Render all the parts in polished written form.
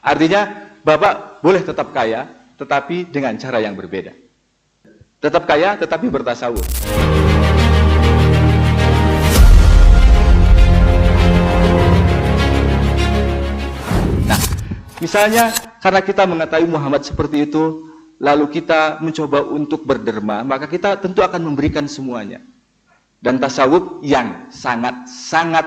Artinya, Bapak boleh tetap kaya, tetapi dengan cara yang berbeda. Tetap kaya, tetapi bertasawuf. Nah, misalnya karena kita mengetahui Muhammad seperti itu, lalu kita mencoba untuk berderma, maka kita tentu akan memberikan semuanya. Dan tasawuf yang sangat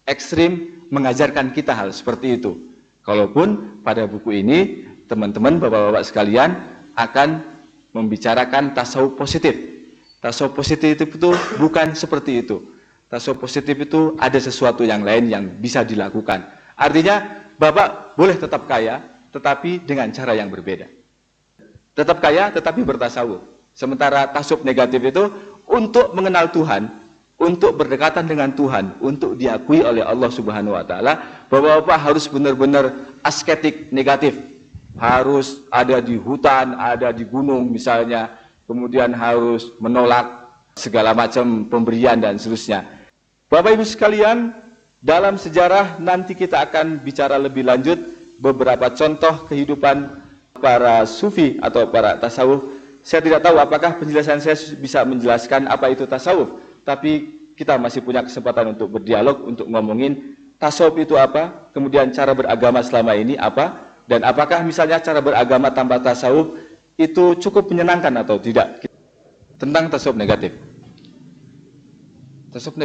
ekstrim mengajarkan kita hal seperti itu. Kalaupun pada buku ini, teman-teman, bapak-bapak sekalian akan membicarakan tasawuf positif. Tasawuf positif itu bukan seperti itu. Tasawuf positif itu ada sesuatu yang lain yang bisa dilakukan. Artinya, Bapak boleh tetap kaya, tetapi dengan cara yang berbeda. Tetap kaya, tetapi bertasawuf. Sementara tasawuf negatif itu untuk mengenal Tuhan, untuk berdekatan dengan Tuhan, untuk diakui oleh Allah Subhanahu wa Ta'ala, bahwa Bapak harus benar-benar asketik negatif, harus ada di hutan, ada di gunung misalnya, kemudian harus menolak segala macam pemberian dan seterusnya. Bapak Ibu sekalian, dalam sejarah nanti kita akan bicara lebih lanjut beberapa contoh kehidupan para sufi atau para tasawuf. Saya tidak tahu apakah penjelasan saya bisa menjelaskan apa itu tasawuf, tapi kita masih punya kesempatan untuk berdialog, untuk ngomongin tasawuf itu apa, kemudian cara beragama selama ini apa, dan apakah misalnya cara beragama tanpa tasawuf itu cukup menyenangkan atau tidak. Tentang tasawuf negatif. Tasawuf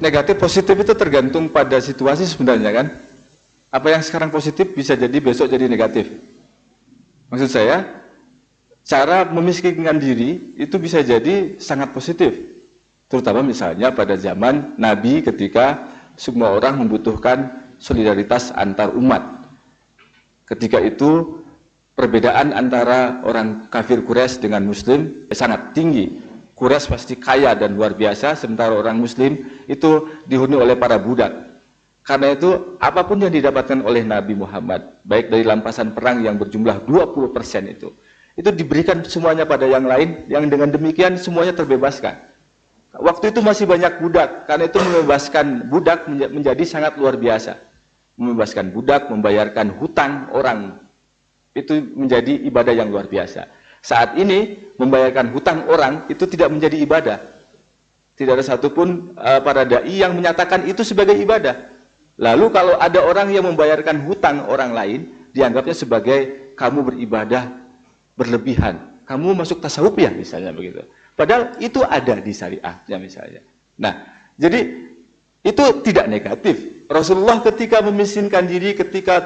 negatif positif itu tergantung pada situasi sebenarnya kan. Apa yang sekarang positif bisa jadi besok jadi negatif. Maksud saya, cara memiskinkan diri itu bisa jadi sangat positif. Terutama misalnya pada zaman Nabi ketika semua orang membutuhkan solidaritas antar umat. Ketika itu perbedaan antara orang kafir Quraisy dengan Muslim sangat tinggi. Quraisy pasti kaya dan luar biasa, sementara orang Muslim itu dihuni oleh para budak. Karena itu apapun yang didapatkan oleh Nabi Muhammad, baik dari rampasan perang yang berjumlah 20% itu diberikan semuanya pada yang lain, yang dengan demikian semuanya terbebaskan. Waktu itu masih banyak budak, karena itu membebaskan budak menjadi sangat luar biasa. Membebaskan budak, membayarkan hutang orang, itu menjadi ibadah yang luar biasa. Saat ini, membayarkan hutang orang itu tidak menjadi ibadah. Tidak ada satupun para da'i yang menyatakan itu sebagai ibadah. Lalu kalau ada orang yang membayarkan hutang orang lain, dianggapnya sebagai kamu beribadah berlebihan. Kamu masuk tasawuf ya, misalnya begitu. Padahal itu ada di syariahnya misalnya. Nah, jadi itu tidak negatif. Rasulullah ketika memiskinkan diri, ketika